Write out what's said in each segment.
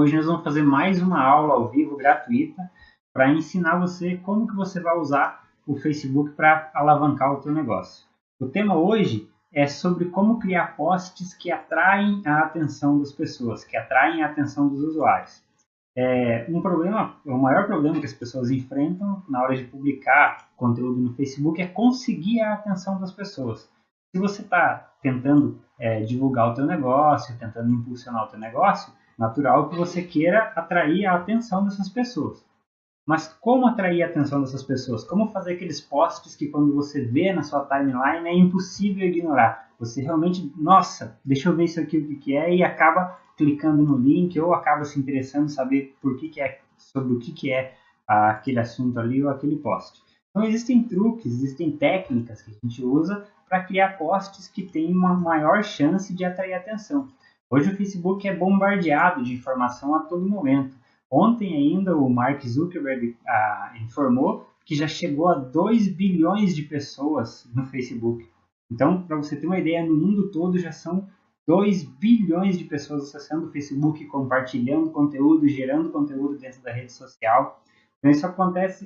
Hoje nós vamos fazer mais uma aula ao vivo gratuita para ensinar você como que você vai usar o Facebook para alavancar o teu negócio. O tema hoje é sobre como criar posts que atraem a atenção das pessoas, que atraem a atenção dos usuários. O maior problema que as pessoas enfrentam na hora de publicar conteúdo no Facebook é conseguir a atenção das pessoas. Se você está tentando divulgar o teu negócio, tentando impulsionar o teu negócio, natural que você queira atrair a atenção dessas pessoas. Mas como atrair a atenção dessas pessoas? Como fazer aqueles posts que quando você vê na sua timeline é impossível ignorar? Você realmente, nossa, deixa eu ver isso aqui, o que é, e acaba clicando no link ou acaba se interessando em saber sobre o que é aquele assunto ali ou aquele post. Então existem truques, existem técnicas que a gente usa para criar posts que têm uma maior chance de atrair atenção. Hoje o Facebook é bombardeado de informação a todo momento. Ontem ainda o Mark Zuckerberg informou que já chegou a 2 bilhões de pessoas no Facebook. Então, para você ter uma ideia, no mundo todo já são 2 bilhões de pessoas acessando o Facebook, compartilhando conteúdo, gerando conteúdo dentro da rede social. Então, isso acontece,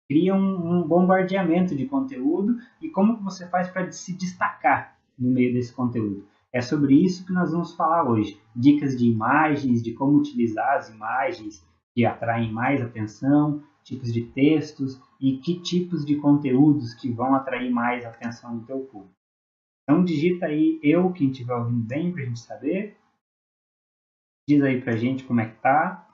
cria um bombardeamento de conteúdo e como que você faz para se destacar no meio desse conteúdo. É sobre isso que nós vamos falar hoje. Dicas de imagens, de como utilizar as imagens que atraem mais atenção, tipos de textos e que tipos de conteúdos que vão atrair mais atenção do teu público. Então digita aí quem estiver ouvindo bem, para a gente saber. Diz aí para a gente como é que tá.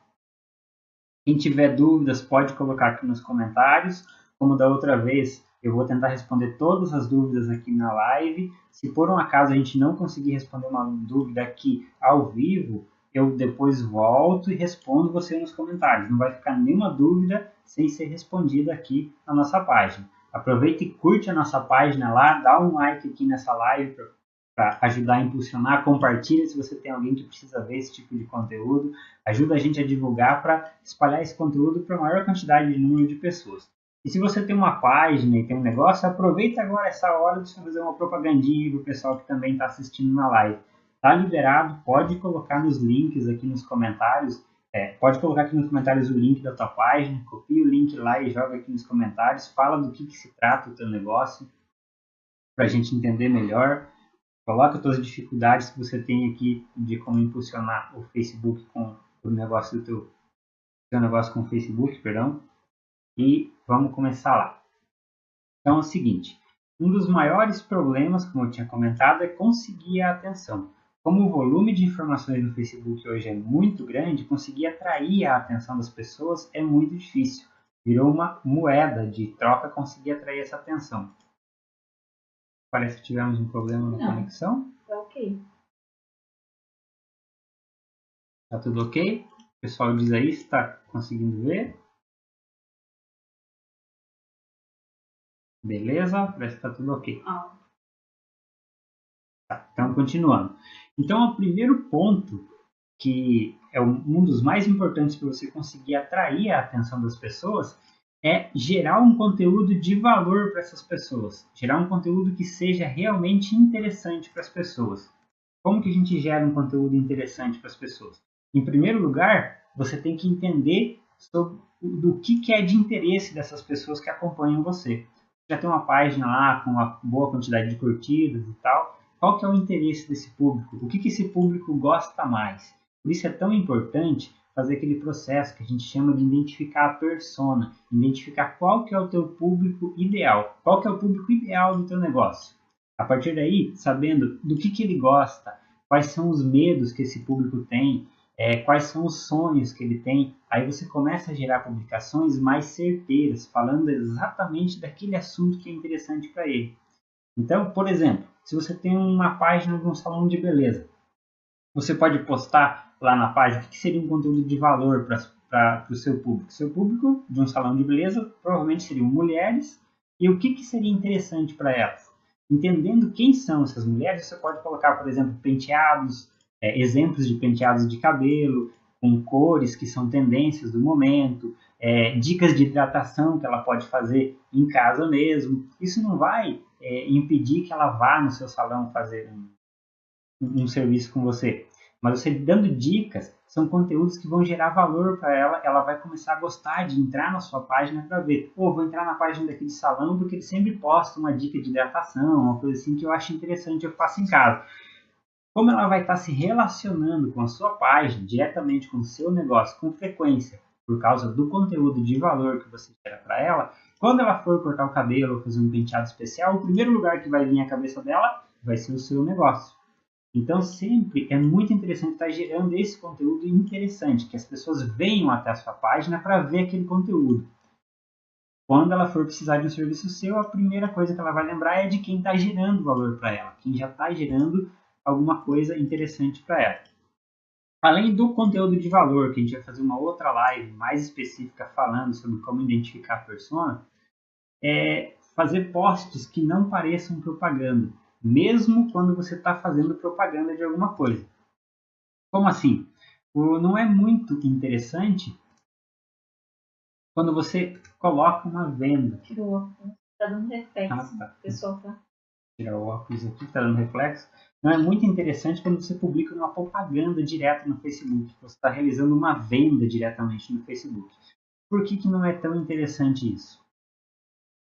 Quem tiver dúvidas pode colocar aqui nos comentários. Como da outra vez, eu vou tentar responder todas as dúvidas aqui na live. Se por um acaso a gente não conseguir responder uma dúvida aqui ao vivo, eu depois volto e respondo você nos comentários. Não vai ficar nenhuma dúvida sem ser respondida aqui na nossa página. Aproveita e curte a nossa página lá, dá um like aqui nessa live para ajudar a impulsionar, compartilha se você tem alguém que precisa ver esse tipo de conteúdo, ajuda a gente a divulgar para espalhar esse conteúdo para a maior quantidade de número de pessoas. E se você tem uma página e tem um negócio, aproveita agora essa hora de fazer uma propagandinha para o pessoal que também está assistindo na live. Está liberado, pode colocar nos links aqui nos comentários, pode colocar aqui nos comentários o link da tua página, copia o link lá e joga aqui nos comentários, fala do que se trata o teu negócio, para a gente entender melhor. Coloca todas as dificuldades que você tem aqui de como impulsionar o Facebook com o negócio do teu negócio com o Facebook, perdão. E vamos começar lá. Então é o seguinte, um dos maiores problemas, como eu tinha comentado, é conseguir a atenção. Como o volume de informações no Facebook hoje é muito grande, conseguir atrair a atenção das pessoas é muito difícil. Virou uma moeda de troca conseguir atrair essa atenção. Parece que tivemos um problema na conexão. Tá ok. Tá tudo ok? O pessoal diz aí se está conseguindo ver. Beleza? Parece que está tudo ok. Tá, então, continuando. Então, o primeiro ponto, que é um dos mais importantes para você conseguir atrair a atenção das pessoas, é gerar um conteúdo de valor para essas pessoas. Gerar um conteúdo que seja realmente interessante para as pessoas. Como que a gente gera um conteúdo interessante para as pessoas? Em primeiro lugar, você tem que entender do que é de interesse dessas pessoas que acompanham você. Já tem uma página lá com uma boa quantidade de curtidas e tal. Qual que é o interesse desse público? O que esse público gosta mais? Por isso é tão importante fazer aquele processo que a gente chama de identificar a persona, identificar qual que é o teu público ideal, qual que é o público ideal do teu negócio. A partir daí, sabendo do que ele gosta, quais são os medos que esse público tem, quais são os sonhos que ele tem, aí você começa a gerar publicações mais certeiras, falando exatamente daquele assunto que é interessante para ele. Então, por exemplo, se você tem uma página de um salão de beleza, você pode postar lá na página o que seria um conteúdo de valor para o seu público. Seu público de um salão de beleza provavelmente seriam mulheres, e o que seria interessante para elas? Entendendo quem são essas mulheres, você pode colocar, por exemplo, penteados, exemplos de penteados de cabelo, com cores que são tendências do momento, dicas de hidratação que ela pode fazer em casa mesmo. Isso não vai impedir que ela vá no seu salão fazer um serviço com você. Mas você dando dicas, são conteúdos que vão gerar valor para ela, ela vai começar a gostar de entrar na sua página para ver. Pô, vou entrar na página daquele salão porque ele sempre posta uma dica de hidratação, uma coisa assim que eu acho interessante, eu faço em casa. Como ela vai estar se relacionando com a sua página, diretamente com o seu negócio, com frequência, por causa do conteúdo de valor que você gera para ela, quando ela for cortar o cabelo ou fazer um penteado especial, o primeiro lugar que vai vir à cabeça dela vai ser o seu negócio. Então, sempre é muito interessante estar gerando esse conteúdo interessante, que as pessoas venham até a sua página para ver aquele conteúdo. Quando ela for precisar de um serviço seu, a primeira coisa que ela vai lembrar é de quem está gerando valor para ela, quem já está gerando alguma coisa interessante para ela. Além do conteúdo de valor, que a gente vai fazer uma outra live mais específica falando sobre como identificar a persona, é fazer posts que não pareçam propaganda, mesmo quando você está fazendo propaganda de alguma coisa. Como assim? Não é muito interessante quando você coloca uma venda. Tira o óculos, tá dando reflexo. Tá. Pessoal, tá? Tirar o óculos aqui, está dando reflexo. Não é muito interessante quando você publica uma propaganda direta no Facebook. Você está realizando uma venda diretamente no Facebook. Por que não é tão interessante isso?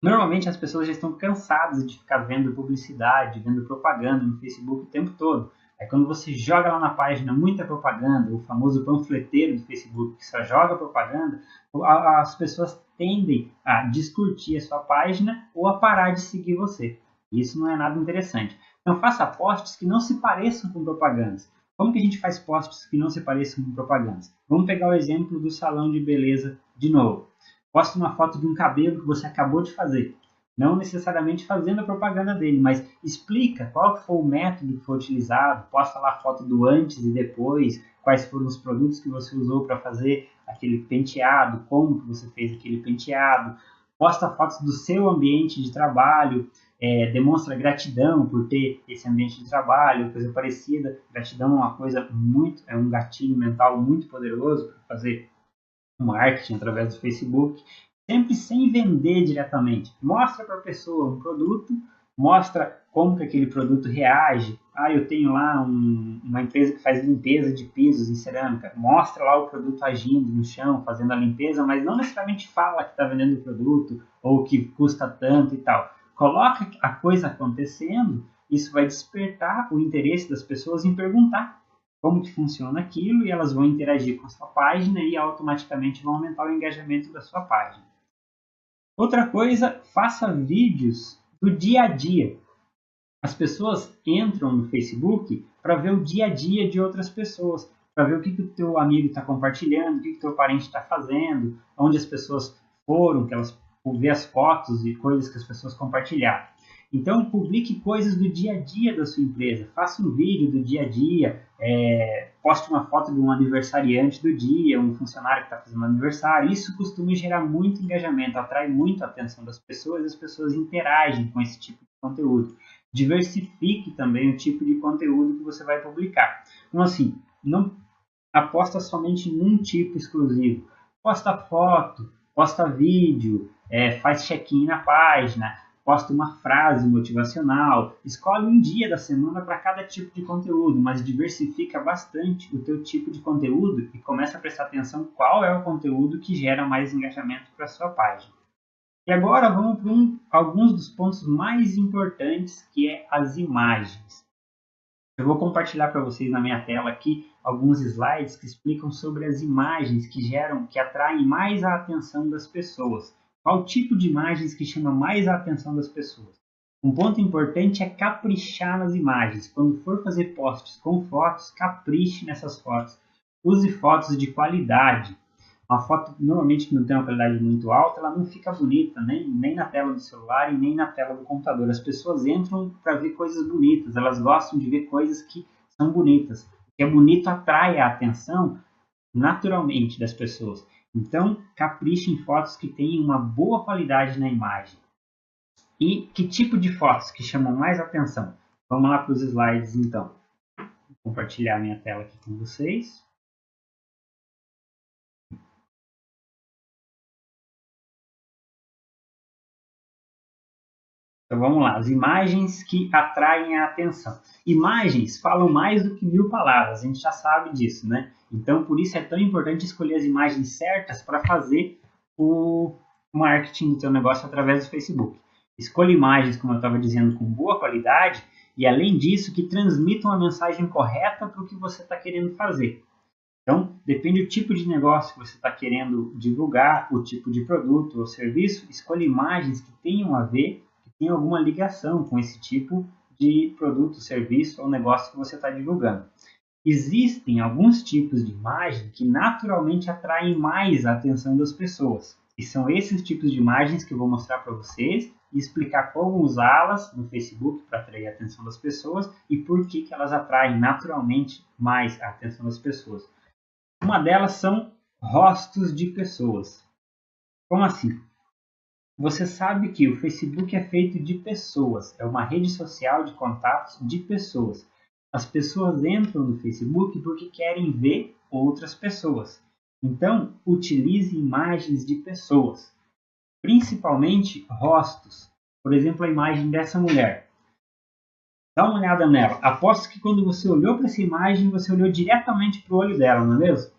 Normalmente as pessoas já estão cansadas de ficar vendo publicidade, vendo propaganda no Facebook o tempo todo. Aí quando você joga lá na página muita propaganda, o famoso panfleteiro do Facebook que só joga propaganda, as pessoas tendem a descurtir a sua página ou a parar de seguir você. Isso não é nada interessante. Então faça posts que não se pareçam com propagandas. Como que a gente faz posts que não se pareçam com propagandas? Vamos pegar o exemplo do salão de beleza de novo. Poste uma foto de um cabelo que você acabou de fazer. Não necessariamente fazendo a propaganda dele, mas explica qual foi o método que foi utilizado, posta lá a foto do antes e depois, quais foram os produtos que você usou para fazer aquele penteado, como que você fez aquele penteado, posta fotos do seu ambiente de trabalho, demonstra gratidão por ter esse ambiente de trabalho, coisa parecida. Gratidão é uma coisa é um gatilho mental muito poderoso para fazer marketing através do Facebook, sempre sem vender diretamente. Mostra para a pessoa um produto, mostra como que aquele produto reage. Eu tenho lá uma empresa que faz limpeza de pisos em cerâmica. Mostra lá o produto agindo no chão, fazendo a limpeza, mas não necessariamente fala que está vendendo o produto ou que custa tanto e tal. Coloca a coisa acontecendo, isso vai despertar o interesse das pessoas em perguntar como que funciona aquilo e elas vão interagir com a sua página e automaticamente vão aumentar o engajamento da sua página. Outra coisa, faça vídeos do dia a dia. As pessoas entram no Facebook para ver o dia a dia de outras pessoas, para ver o que o teu amigo está compartilhando, o que o teu parente está fazendo, onde as pessoas foram, que elas ver as fotos e coisas que as pessoas compartilharam. Então, publique coisas do dia a dia da sua empresa. Faça um vídeo do dia a dia, poste uma foto de um aniversariante do dia, um funcionário que está fazendo aniversário. Isso costuma gerar muito engajamento, atrai muito a atenção das pessoas e as pessoas interagem com esse tipo de conteúdo. Diversifique também o tipo de conteúdo que você vai publicar. Então, assim, não aposta somente em um tipo exclusivo. Posta foto, posta vídeo, faz check-in na página, posta uma frase motivacional, escolhe um dia da semana para cada tipo de conteúdo, mas diversifica bastante o teu tipo de conteúdo e começa a prestar atenção qual é o conteúdo que gera mais engajamento para a sua página. E agora vamos para alguns dos pontos mais importantes, que é as imagens. Eu vou compartilhar para vocês na minha tela aqui alguns slides que explicam sobre as imagens que atraem mais a atenção das pessoas. Qual tipo de imagens que chama mais a atenção das pessoas? Um ponto importante é caprichar nas imagens. Quando for fazer posts com fotos, capriche nessas fotos. Use fotos de qualidade. Uma foto normalmente que não tem uma qualidade muito alta, ela não fica bonita, nem na tela do celular e nem na tela do computador. As pessoas entram para ver coisas bonitas, elas gostam de ver coisas que são bonitas. O que é bonito atrai a atenção naturalmente das pessoas. Então, capriche em fotos que tenham uma boa qualidade na imagem. E que tipo de fotos que chamam mais atenção? Vamos lá para os slides então. Vou compartilhar minha tela aqui com vocês. Então vamos lá, as imagens que atraem a atenção. Imagens falam mais do que 1000 palavras, a gente já sabe disso, né? Então por isso é tão importante escolher as imagens certas para fazer o marketing do seu negócio através do Facebook. Escolha imagens, como eu estava dizendo, com boa qualidade e além disso que transmitam a mensagem correta para o que você está querendo fazer. Então, depende do tipo de negócio que você está querendo divulgar, o tipo de produto ou serviço, escolha imagens que tenham a ver, que tenham alguma ligação com esse tipo de produto, serviço ou negócio que você está divulgando. Existem alguns tipos de imagem que naturalmente atraem mais a atenção das pessoas. E são esses tipos de imagens que eu vou mostrar para vocês e explicar como usá-las no Facebook para atrair a atenção das pessoas e por que elas atraem naturalmente mais a atenção das pessoas. Uma delas são rostos de pessoas. Como assim? Você sabe que o Facebook é feito de pessoas, é uma rede social de contatos de pessoas. As pessoas entram no Facebook porque querem ver outras pessoas. Então, utilize imagens de pessoas, principalmente rostos. Por exemplo, a imagem dessa mulher. Dá uma olhada nela. Aposto que quando você olhou para essa imagem, você olhou diretamente para o olho dela, não é mesmo?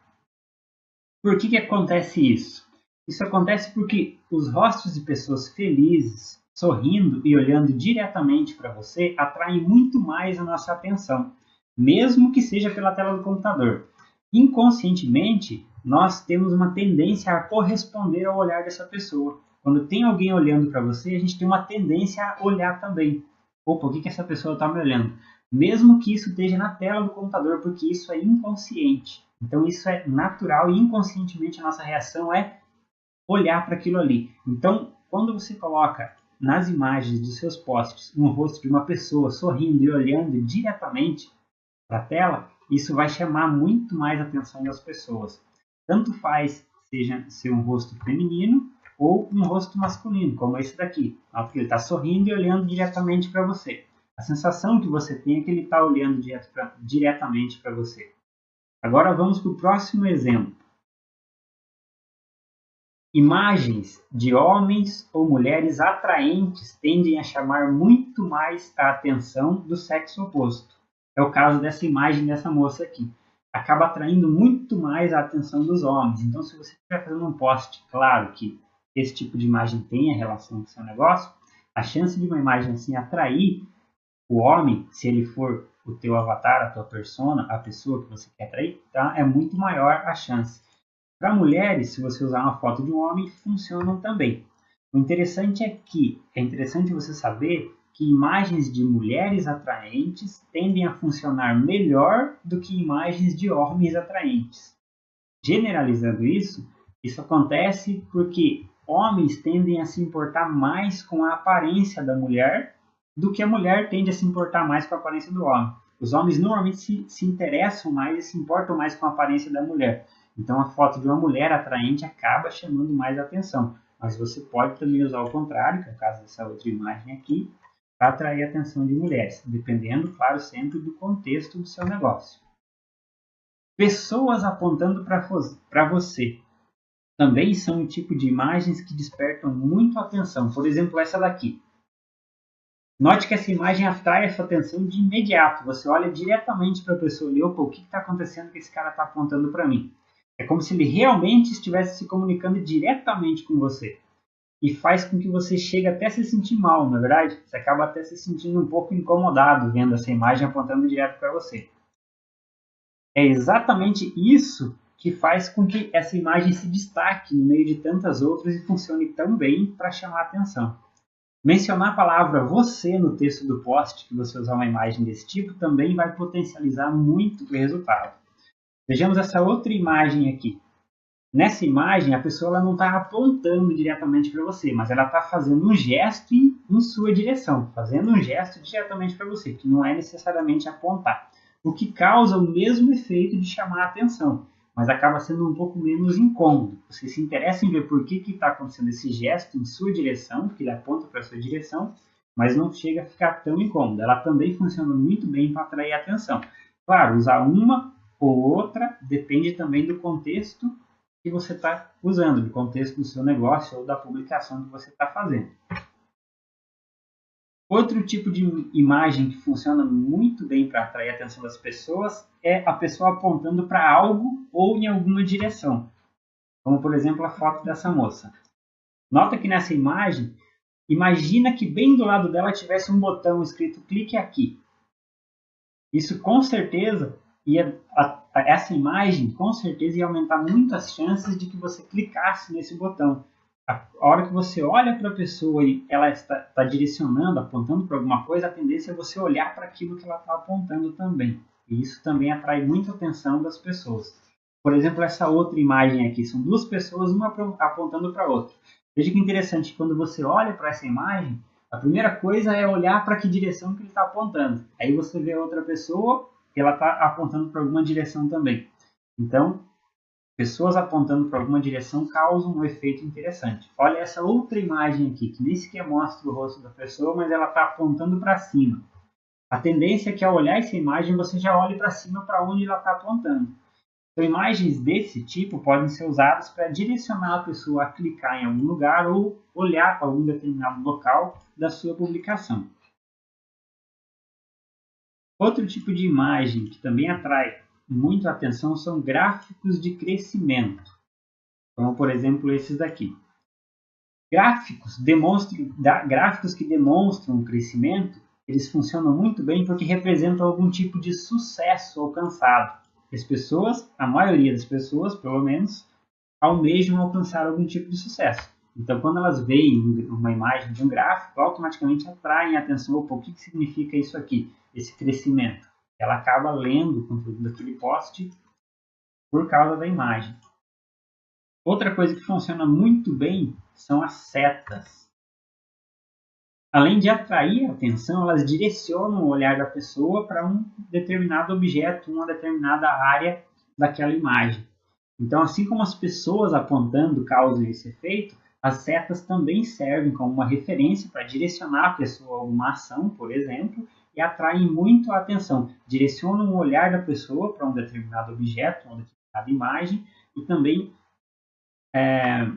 Por que acontece isso? Isso acontece porque os rostos de pessoas felizes, sorrindo e olhando diretamente para você atraem muito mais a nossa atenção, mesmo que seja pela tela do computador. Inconscientemente, nós temos uma tendência a corresponder ao olhar dessa pessoa. Quando tem alguém olhando para você, a gente tem uma tendência a olhar também. Opa, o que essa pessoa está me olhando? Mesmo que isso esteja na tela do computador, porque isso é inconsciente. Então isso é natural e inconscientemente a nossa reação é olhar para aquilo ali. Então, quando você coloca nas imagens dos seus posts um rosto de uma pessoa sorrindo e olhando diretamente para a tela, isso vai chamar muito mais a atenção das pessoas. Tanto faz seja ser um rosto feminino ou um rosto masculino, como esse daqui. Porque ele está sorrindo e olhando diretamente para você. A sensação que você tem é que ele está olhando diretamente para você. Agora vamos para o próximo exemplo. Imagens de homens ou mulheres atraentes tendem a chamar muito mais a atenção do sexo oposto. É o caso dessa imagem dessa moça aqui. Acaba atraindo muito mais a atenção dos homens. Então, se você estiver fazendo um post, claro que esse tipo de imagem tenha relação com o seu negócio, a chance de uma imagem assim atrair o homem, se ele for o teu avatar, a tua persona, a pessoa que você quer atrair, tá? É muito maior a chance. Para mulheres, se você usar uma foto de um homem, funcionam também. O interessante é que é interessante você saber que imagens de mulheres atraentes tendem a funcionar melhor do que imagens de homens atraentes. Generalizando isso, isso acontece porque homens tendem a se importar mais com a aparência da mulher do que a mulher tende a se importar mais com a aparência do homem. Os homens normalmente se interessam mais e se importam mais com a aparência da mulher. Então a foto de uma mulher atraente acaba chamando mais atenção. Mas você pode também usar o contrário, que é o caso dessa outra imagem aqui, para atrair a atenção de mulheres, dependendo, claro, sempre do contexto do seu negócio. Pessoas apontando para você também são um tipo de imagens que despertam muito a atenção. Por exemplo, essa daqui. Note que essa imagem atrai a sua atenção de imediato. Você olha diretamente para a pessoa e opa, o que está acontecendo que esse cara está apontando para mim? É como se ele realmente estivesse se comunicando diretamente com você. E faz com que você chegue até a se sentir mal, na verdade? Você acaba até se sentindo um pouco incomodado vendo essa imagem apontando direto para você. É exatamente isso que faz com que essa imagem se destaque no meio de tantas outras e funcione tão bem para chamar a atenção. Mencionar a palavra você no texto do post, que você usar uma imagem desse tipo, também vai potencializar muito o resultado. Vejamos essa outra imagem aqui. Nessa imagem, a pessoa não está apontando diretamente para você, mas ela está fazendo um gesto em sua direção, fazendo um gesto diretamente para você, que não é necessariamente apontar. O que causa o mesmo efeito de chamar a atenção, mas acaba sendo um pouco menos incômodo. Você se interessa em ver por que está acontecendo esse gesto em sua direção, que ele aponta para a sua direção, mas não chega a ficar tão incômodo. Ela também funciona muito bem para atrair a atenção. Claro, usar uma ou outra depende também do contexto que você está usando, do contexto do seu negócio ou da publicação que você está fazendo. Outro tipo de imagem que funciona muito bem para atrair a atenção das pessoas é a pessoa apontando para algo ou em alguma direção. Como, por exemplo, a foto dessa moça. Nota que nessa imagem, imagina que bem do lado dela tivesse um botão escrito clique aqui. Isso com certeza essa imagem com certeza ia aumentar muito as chances de que você clicasse nesse botão. A hora que você olha para a pessoa e ela está direcionando, apontando para alguma coisa, a tendência é você olhar para aquilo que ela está apontando também. E isso também atrai muita atenção das pessoas. Por exemplo, essa outra imagem aqui, são duas pessoas, uma apontando para a outra. Veja que interessante, quando você olha para essa imagem, a primeira coisa é olhar para que direção que ele está apontando. Aí você vê a outra pessoa, que ela está apontando para alguma direção também. Então, pessoas apontando para alguma direção causam um efeito interessante. Olha essa outra imagem aqui, que nem sequer mostra o rosto da pessoa, mas ela está apontando para cima. A tendência é que ao olhar essa imagem, você já olhe para cima para onde ela está apontando. Então, imagens desse tipo podem ser usadas para direcionar a pessoa a clicar em algum lugar ou olhar para algum determinado local da sua publicação. Outro tipo de imagem que também atrai muito a atenção são gráficos de crescimento, como por exemplo esses daqui. Gráficos que demonstram crescimento, eles funcionam muito bem porque representam algum tipo de sucesso alcançado. As pessoas, a maioria das pessoas, pelo menos, almejam alcançar algum tipo de sucesso. Então, quando elas veem uma imagem de um gráfico, automaticamente atraem a atenção. Opa, o que significa isso aqui, esse crescimento? Ela acaba lendo o conteúdo daquele post por causa da imagem. Outra coisa que funciona muito bem são as setas. Além de atrair a atenção, elas direcionam o olhar da pessoa para um determinado objeto, uma determinada área daquela imagem. Então, assim como as pessoas apontando causam esse efeito, as setas também servem como uma referência para direcionar a pessoa a uma ação, por exemplo, e atraem muito a atenção. Direcionam o olhar da pessoa para um determinado objeto, uma determinada imagem, e também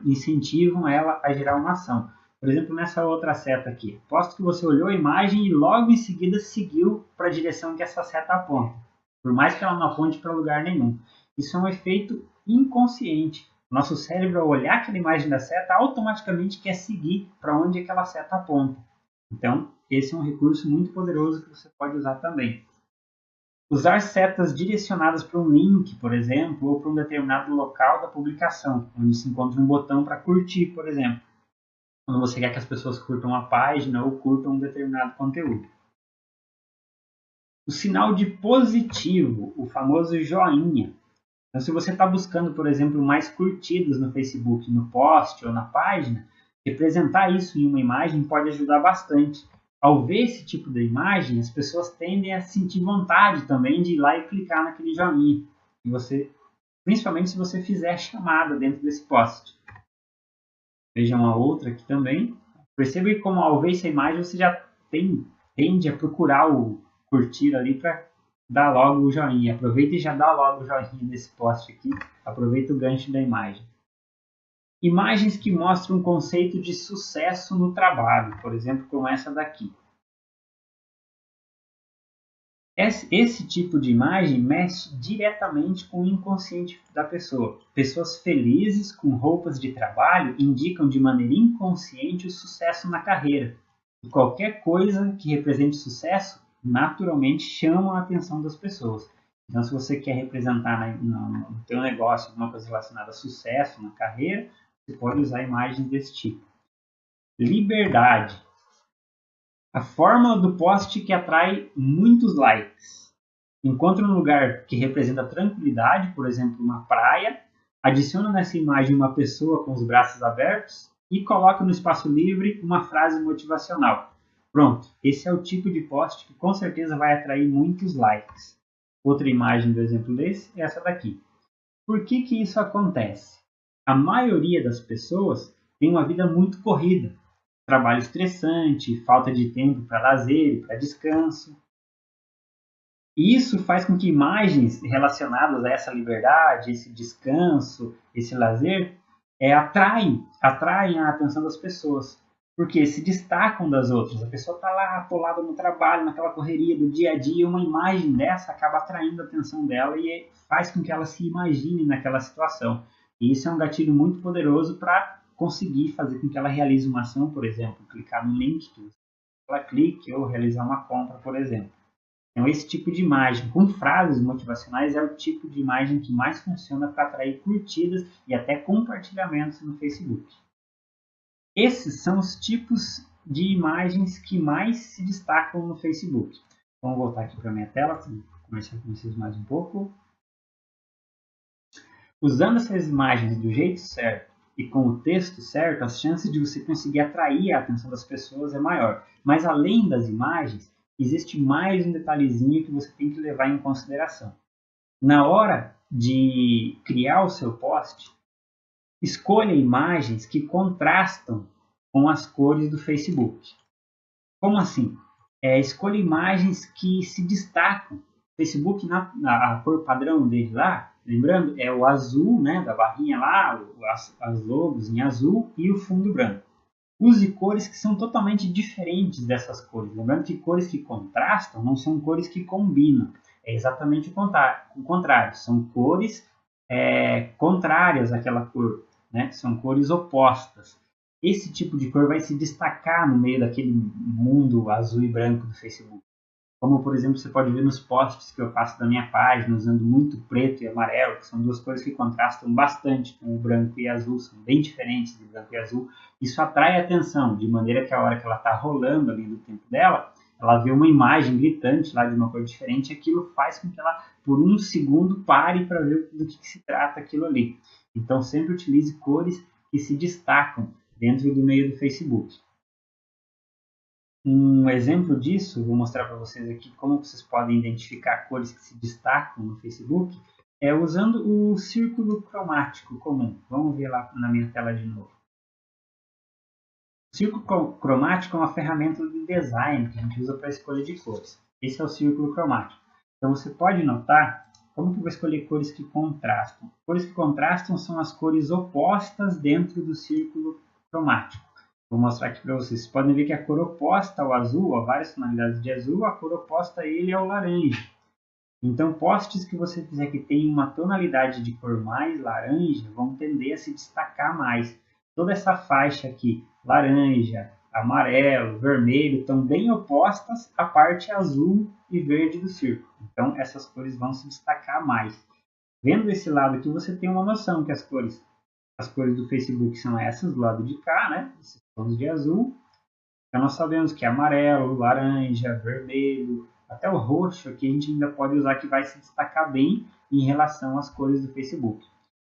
incentivam ela a gerar uma ação. Por exemplo, nessa outra seta aqui. Aposto que você olhou a imagem e logo em seguida seguiu para a direção que essa seta aponta, por mais que ela não aponte para lugar nenhum. Isso é um efeito inconsciente. Nosso cérebro, ao olhar aquela imagem da seta, automaticamente quer seguir para onde aquela seta aponta. Então, esse é um recurso muito poderoso que você pode usar também. Usar setas direcionadas para um link, por exemplo, ou para um determinado local da publicação, onde se encontra um botão para curtir, por exemplo. Quando você quer que as pessoas curtam a página ou curtam um determinado conteúdo. O sinal de positivo, o famoso joinha. Então, se você está buscando, por exemplo, mais curtidas no Facebook, no post ou na página, representar isso em uma imagem pode ajudar bastante. Ao ver esse tipo de imagem, as pessoas tendem a sentir vontade também de ir lá e clicar naquele joinha. E você, principalmente se você fizer chamada dentro desse post. Veja uma outra aqui também. Perceba que como ao ver essa imagem você já tende a procurar o curtir ali para dar logo o joinha. Aproveita e já dá logo o joinha nesse post aqui. Aproveita o gancho da imagem. Imagens que mostram um conceito de sucesso no trabalho, por exemplo, como essa daqui. Esse tipo de imagem mexe diretamente com o inconsciente da pessoa. Pessoas felizes com roupas de trabalho indicam de maneira inconsciente o sucesso na carreira. E qualquer coisa que represente sucesso, naturalmente chama a atenção das pessoas. Então, se você quer representar no teu negócio alguma coisa relacionada a sucesso na carreira, você pode usar imagens desse tipo. Liberdade. A fórmula do post que atrai muitos likes. Encontre um lugar que representa tranquilidade, por exemplo, uma praia, adiciona nessa imagem uma pessoa com os braços abertos e coloca no espaço livre uma frase motivacional. Pronto, esse é o tipo de post que com certeza vai atrair muitos likes. Outra imagem do exemplo desse é essa daqui. Por que isso acontece? A maioria das pessoas tem uma vida muito corrida. Trabalho estressante, falta de tempo para lazer e para descanso. E isso faz com que imagens relacionadas a essa liberdade, esse descanso, esse lazer, atraem a atenção das pessoas. porque se destacam das outras. A pessoa está lá atolada no trabalho, naquela correria do dia a dia, uma imagem dessa acaba atraindo a atenção dela e faz com que ela se imagine naquela situação. E isso é um gatilho muito poderoso para conseguir fazer com que ela realize uma ação, por exemplo, clicar no link que ela clique ou realizar uma compra, por exemplo. Então, esse tipo de imagem, com frases motivacionais, é o tipo de imagem que mais funciona para atrair curtidas e até compartilhamentos no Facebook. Esses são os tipos de imagens que mais se destacam no Facebook. Vamos voltar aqui para a minha tela para conversar com vocês mais um pouco. Usando essas imagens do jeito certo e com o texto certo, as chances de você conseguir atrair a atenção das pessoas é maior. Mas além das imagens, existe mais um detalhezinho que você tem que levar em consideração. Na hora de criar o seu post, escolha imagens que contrastam com as cores do Facebook. Como assim? Escolha imagens que se destacam. O Facebook, a cor padrão dele lá, lembrando, é o azul, né, da barrinha lá, as logos em azul e o fundo branco. Use cores que são totalmente diferentes dessas cores. Lembrando que cores que contrastam não são cores que combinam. É exatamente o contrário. São cores contrárias àquela cor, né? São cores opostas. Esse tipo de cor vai se destacar no meio daquele mundo azul e branco do Facebook. Como, por exemplo, você pode ver nos posts que eu faço da minha página, usando muito preto e amarelo, que são duas cores que contrastam bastante com o branco e azul, são bem diferentes de branco e azul. Isso atrai atenção, de maneira que a hora que ela está rolando ali no tempo dela, ela vê uma imagem gritante lá de uma cor diferente, e aquilo faz com que ela, por um segundo, pare para ver do que se trata aquilo ali. Então, sempre utilize cores que se destacam dentro do meio do Facebook. Um exemplo disso, vou mostrar para vocês aqui como vocês podem identificar cores que se destacam no Facebook, usando o círculo cromático comum. Vamos ver lá na minha tela de novo. O círculo cromático é uma ferramenta de design que a gente usa para a escolha de cores. Esse é o círculo cromático. Então você pode notar como que eu vou escolher cores que contrastam. Cores que contrastam são as cores opostas dentro do círculo cromático. Vou mostrar aqui para vocês. Vocês podem ver que a cor oposta ao azul, há várias tonalidades de azul, a cor oposta a ele é o laranja. Então, posts que você fizer que tem uma tonalidade de cor mais laranja vão tender a se destacar mais. Toda essa faixa aqui, laranja, amarelo, vermelho, estão bem opostas à parte azul e verde do círculo. Então, essas cores vão se destacar mais. Vendo esse lado aqui, você tem uma noção que as cores do Facebook são essas do lado de cá, né? Esses tons de azul. Então nós sabemos que é amarelo, laranja, vermelho, até o roxo aqui a gente ainda pode usar que vai se destacar bem em relação às cores do Facebook.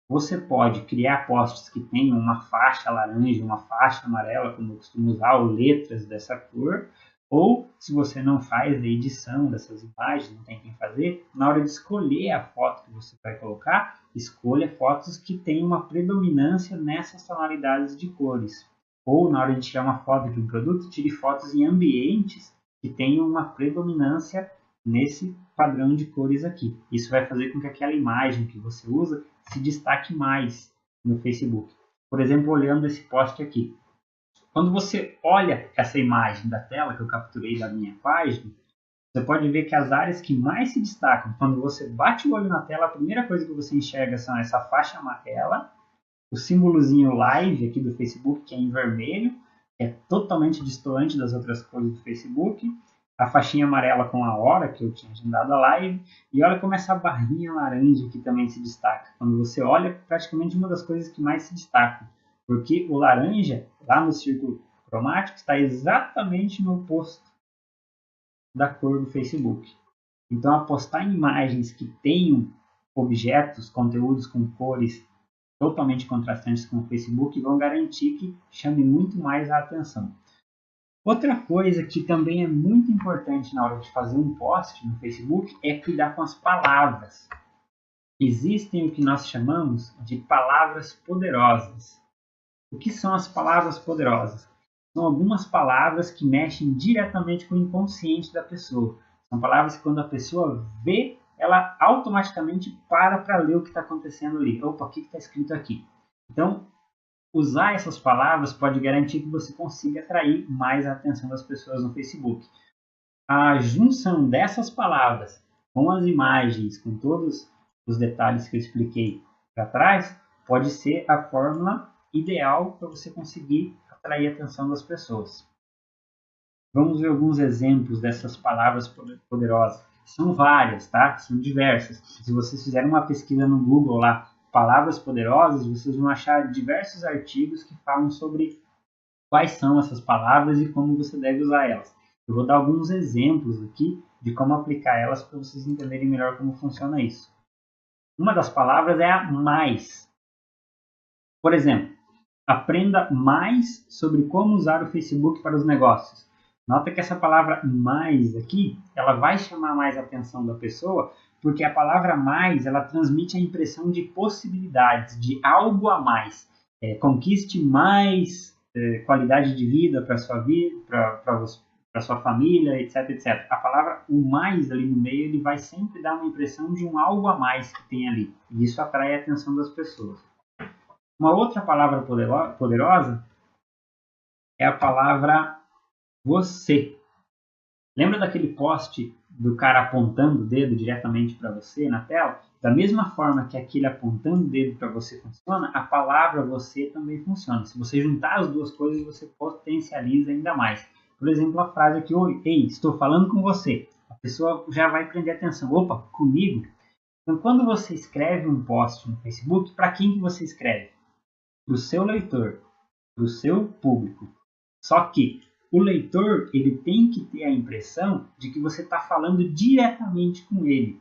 Você pode criar posts que tenham uma faixa laranja, uma faixa amarela, como eu costumo usar, ou letras dessa cor. Ou, se você não faz a edição dessas imagens, não tem quem fazer, na hora de escolher a foto que você vai colocar, escolha fotos que tenham uma predominância nessas tonalidades de cores. Ou, na hora de tirar uma foto de um produto, tire fotos em ambientes que tenham uma predominância nesse padrão de cores aqui. Isso vai fazer com que aquela imagem que você usa se destaque mais no Facebook. Por exemplo, olhando esse post aqui. Quando você olha essa imagem da tela que eu capturei da minha página, você pode ver que as áreas que mais se destacam, quando você bate o olho na tela, a primeira coisa que você enxerga são essa faixa amarela, o símbolozinho live aqui do Facebook, que é em vermelho, que é totalmente destoante das outras cores do Facebook, a faixinha amarela com a hora que eu tinha agendado a live, e olha como essa barrinha laranja aqui também se destaca. Quando você olha, praticamente uma das coisas que mais se destacam. Porque o laranja, lá no círculo cromático, está exatamente no oposto da cor do Facebook. Então, apostar em imagens que tenham objetos, conteúdos com cores totalmente contrastantes com o Facebook vão garantir que chame muito mais a atenção. Outra coisa que também é muito importante na hora de fazer um post no Facebook é cuidar com as palavras. Existem o que nós chamamos de palavras poderosas. O que são as palavras poderosas? São algumas palavras que mexem diretamente com o inconsciente da pessoa. São palavras que quando a pessoa vê, ela automaticamente para ler o que está acontecendo ali. Opa, o que está escrito aqui? Então, Usar essas palavras pode garantir que você consiga atrair mais a atenção das pessoas no Facebook. A junção dessas palavras com as imagens, com todos os detalhes que eu expliquei para trás, pode ser a fórmula ideal para você conseguir atrair a atenção das pessoas. Vamos ver alguns exemplos dessas palavras poderosas. São várias, tá? São diversas. Se vocês fizerem uma pesquisa no Google lá, palavras poderosas, vocês vão achar diversos artigos que falam sobre quais são essas palavras e como você deve usar elas. Eu vou dar alguns exemplos aqui de como aplicar elas para vocês entenderem melhor como funciona isso. Uma das palavras é a mais. Por exemplo, aprenda mais sobre como usar o Facebook para os negócios. Nota que essa palavra mais aqui, ela vai chamar mais a atenção da pessoa, porque a palavra mais, ela transmite a impressão de possibilidades, de algo a mais. Conquiste mais qualidade de vida para sua vida, para sua família, etc, etc. A palavra o mais ali no meio, ele vai sempre dar uma impressão de um algo a mais que tem ali. E isso atrai a atenção das pessoas. Uma outra palavra poderosa é a palavra você. Lembra daquele post do cara apontando o dedo diretamente para você na tela? Da mesma forma que aquele apontando o dedo para você funciona, a palavra você também funciona. Se você juntar as duas coisas, você potencializa ainda mais. Por exemplo, a frase aqui, ei, estou falando com você. A pessoa já vai prender atenção. Opa, comigo? Então, quando você escreve um post no Facebook, para quem que você escreve? Para o seu leitor, para o seu público. Só que o leitor, ele tem que ter a impressão de que você está falando diretamente com ele.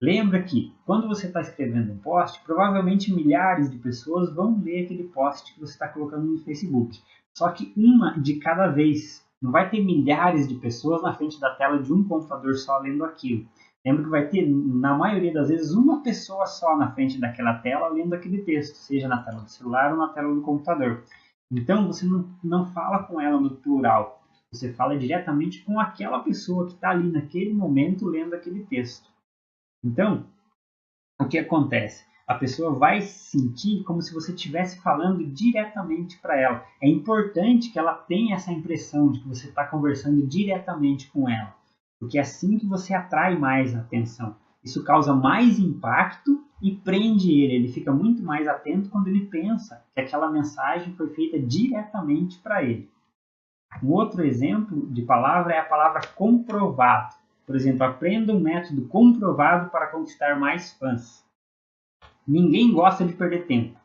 Lembra que quando você está escrevendo um post, provavelmente milhares de pessoas vão ler aquele post que você está colocando no Facebook. Só que uma de cada vez. Não vai ter milhares de pessoas na frente da tela de um computador só lendo aquilo. Lembra que vai ter, na maioria das vezes, uma pessoa só na frente daquela tela lendo aquele texto, seja na tela do celular ou na tela do computador. Então, você não fala com ela no plural. Você fala diretamente com aquela pessoa que está ali naquele momento lendo aquele texto. Então, o que acontece? A pessoa vai sentir como se você estivesse falando diretamente para ela. É importante que ela tenha essa impressão de que você está conversando diretamente com ela. Porque é assim que você atrai mais a atenção. Isso causa mais impacto e prende ele. Ele fica muito mais atento quando ele pensa que aquela mensagem foi feita diretamente para ele. Um outro exemplo de palavra é a palavra comprovado. Por exemplo, aprenda um método comprovado para conquistar mais fãs. Ninguém gosta de perder tempo,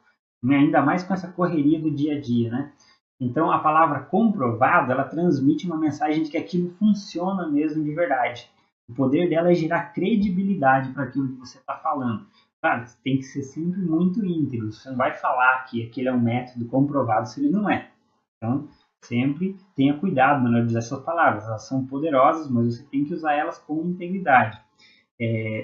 né? Ainda mais com essa correria do dia a dia, né? Então, a palavra comprovado, ela transmite uma mensagem de que aquilo funciona mesmo de verdade. O poder dela é gerar credibilidade para aquilo que você está falando. Claro, tem que ser sempre muito íntegro. Você não vai falar que aquele é um método comprovado se ele não é. Então, sempre tenha cuidado na hora de usar essas palavras. Elas são poderosas, mas você tem que usar elas com integridade.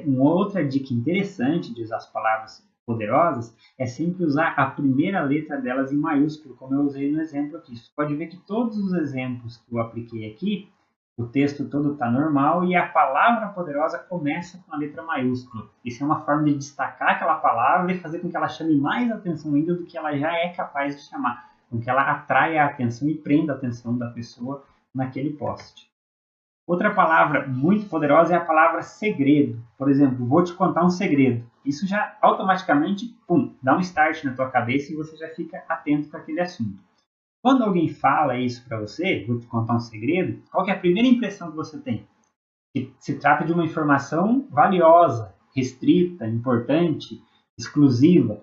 Uma outra dica interessante de usar as palavras poderosas é sempre usar a primeira letra delas em maiúsculo, como eu usei no exemplo aqui. Você pode ver que todos os exemplos que eu apliquei aqui, o texto todo está normal e a palavra poderosa começa com a letra maiúscula. Isso é uma forma de destacar aquela palavra e fazer com que ela chame mais atenção ainda do que ela já é capaz de chamar, com que ela atraia a atenção e prenda a atenção da pessoa naquele post. Outra palavra muito poderosa é a palavra segredo. Por exemplo, vou te contar um segredo. Isso já automaticamente dá um start na tua cabeça e você já fica atento para aquele assunto. Quando alguém fala isso para você, vou te contar um segredo, qual que é a primeira impressão que você tem? Que se trata de uma informação valiosa, restrita, importante, exclusiva.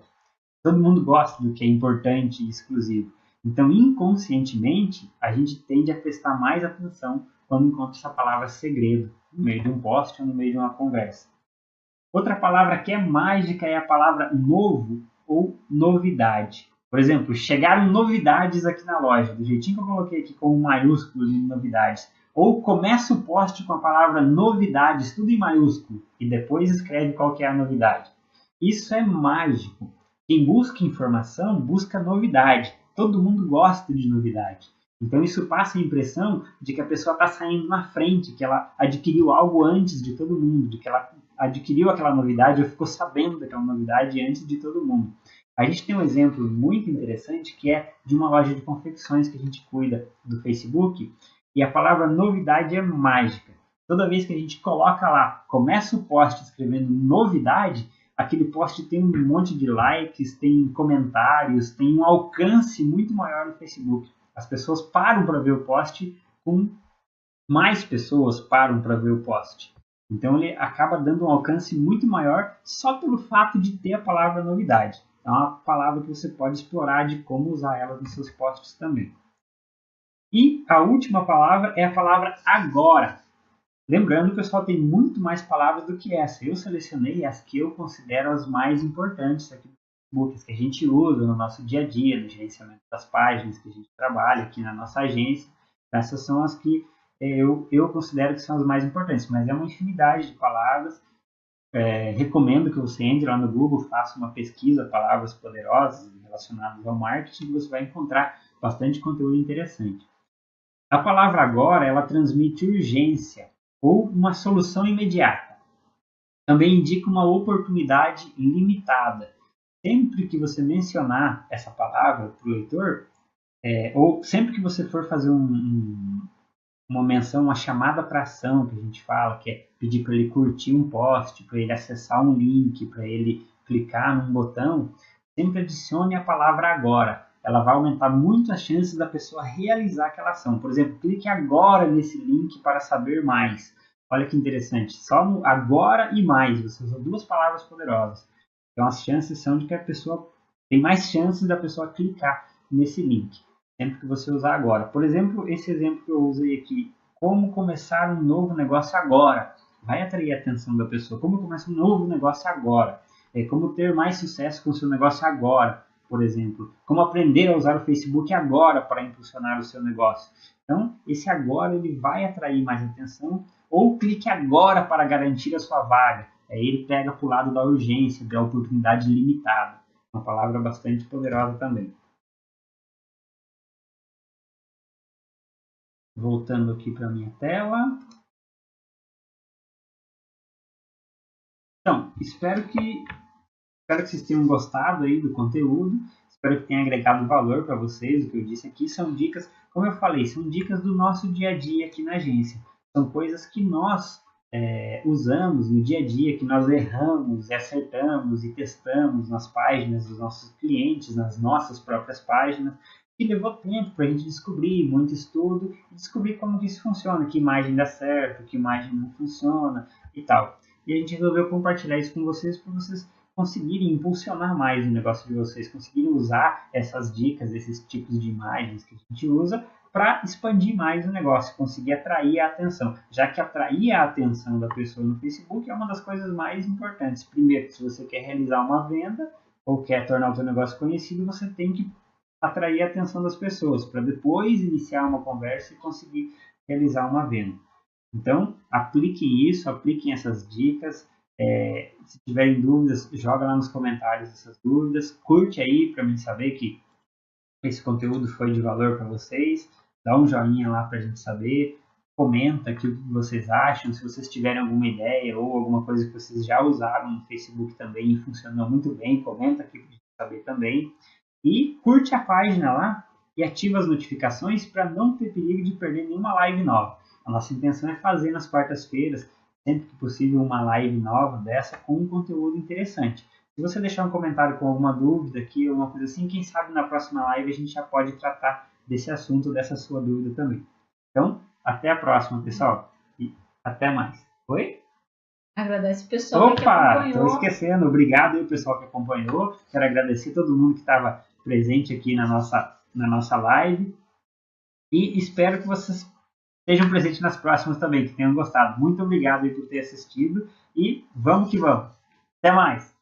Todo mundo gosta do que é importante e exclusivo. Então, inconscientemente, a gente tende a prestar mais atenção quando encontra essa palavra segredo no meio de um post ou no meio de uma conversa. Outra palavra que é mágica é a palavra novo ou novidade. Por exemplo, chegaram novidades aqui na loja, do jeitinho que eu coloquei aqui com um maiúsculo de novidades. Ou começa o post com a palavra novidades, tudo em maiúsculo, e depois escreve qual que é a novidade. Isso é mágico. Quem busca informação, busca novidade. Todo mundo gosta de novidade. Então isso passa a impressão de que a pessoa está saindo na frente, que ela adquiriu algo antes de todo mundo, de que ela adquiriu aquela novidade ou ficou sabendo daquela novidade antes de todo mundo. A gente tem um exemplo muito interessante que é de uma loja de confecções que a gente cuida do Facebook, e a palavra novidade é mágica. Toda vez que a gente coloca lá, começa o post escrevendo novidade, aquele post tem um monte de likes, tem comentários, tem um alcance muito maior no Facebook. As pessoas param para ver o post, com mais pessoas param para ver o post. Então ele acaba dando um alcance muito maior só pelo fato de ter a palavra novidade. É uma palavra que você pode explorar de como usar ela nos seus posts também. E a última palavra é a palavra agora. Lembrando, pessoal, tem muito mais palavras do que essa. Eu selecionei as que eu considero as mais importantes aqui no Facebook, as que a gente usa no nosso dia a dia, no gerenciamento das páginas que a gente trabalha aqui na nossa agência. Essas são as que eu considero que são as mais importantes, mas é uma infinidade de palavras. Recomendo que você entre lá no Google, faça uma pesquisa, palavras poderosas relacionadas ao marketing, e você vai encontrar bastante conteúdo interessante. A palavra agora, ela transmite urgência ou uma solução imediata. Também indica uma oportunidade limitada. Sempre que você mencionar essa palavra para o leitor, ou sempre que você for fazer uma menção, uma chamada para ação, que a gente fala, que é pedir para ele curtir um post, para ele acessar um link, para ele clicar num botão, sempre adicione a palavra agora. Ela vai aumentar muito as chances da pessoa realizar aquela ação. Por exemplo, clique agora nesse link para saber mais. Olha que interessante, só no agora e mais, você usa duas palavras poderosas. Então as chances são de que a pessoa tem mais chances da pessoa clicar nesse link, sempre que você usar agora. Por exemplo, esse exemplo que eu usei aqui, como começar um novo negócio agora, vai atrair a atenção da pessoa. Como começar um novo negócio agora? Como ter mais sucesso com o seu negócio agora, por exemplo. Como aprender a usar o Facebook agora para impulsionar o seu negócio. Então, esse agora ele vai atrair mais atenção. Ou clique agora para garantir a sua vaga. Aí ele pega para o lado da urgência, da oportunidade limitada. Uma palavra bastante poderosa também. Voltando aqui para a minha tela. Então, espero que vocês tenham gostado aí do conteúdo. Espero que tenha agregado valor para vocês. O que eu disse aqui são dicas, como eu falei, são dicas do nosso dia a dia aqui na agência. São coisas que nós usamos no dia a dia, que nós erramos e acertamos e testamos nas páginas dos nossos clientes, nas nossas próprias páginas, e levou tempo para a gente descobrir, muito estudo, e descobrir como que isso funciona, que imagem dá certo, que imagem não funciona e tal. E a gente resolveu compartilhar isso com vocês para vocês conseguirem impulsionar mais o negócio de vocês, conseguirem usar essas dicas, esses tipos de imagens que a gente usa para expandir mais o negócio, conseguir atrair a atenção, já que atrair a atenção da pessoa no Facebook é uma das coisas mais importantes. Primeiro, se você quer realizar uma venda ou quer tornar o seu negócio conhecido, você tem que atrair a atenção das pessoas para depois iniciar uma conversa e conseguir realizar uma venda. Então, apliquem isso, apliquem essas dicas. Se tiverem dúvidas, joga lá nos comentários essas dúvidas. Curte aí para mim saber que esse conteúdo foi de valor para vocês. Dá um joinha lá para a gente saber. Comenta aqui o que vocês acham. Se vocês tiverem alguma ideia ou alguma coisa que vocês já usaram no Facebook também e funcionou muito bem, comenta aqui para a gente saber também. E curte a página lá e ativa as notificações para não ter perigo de perder nenhuma live nova. A nossa intenção é fazer nas quartas-feiras, sempre que possível, uma live nova dessa com um conteúdo interessante. Se você deixar um comentário com alguma dúvida aqui, alguma coisa assim, quem sabe na próxima live a gente já pode tratar desse assunto, dessa sua dúvida também. Então, até a próxima, pessoal. E até mais. Oi? Agradece o pessoal que acompanhou. Estou esquecendo. Obrigado aí, pessoal que acompanhou. Quero agradecer todo mundo que estava presente aqui na nossa live. E espero que vocês estejam presentes nas próximas também, que tenham gostado. Muito obrigado aí por ter assistido. E vamos que vamos. Até mais.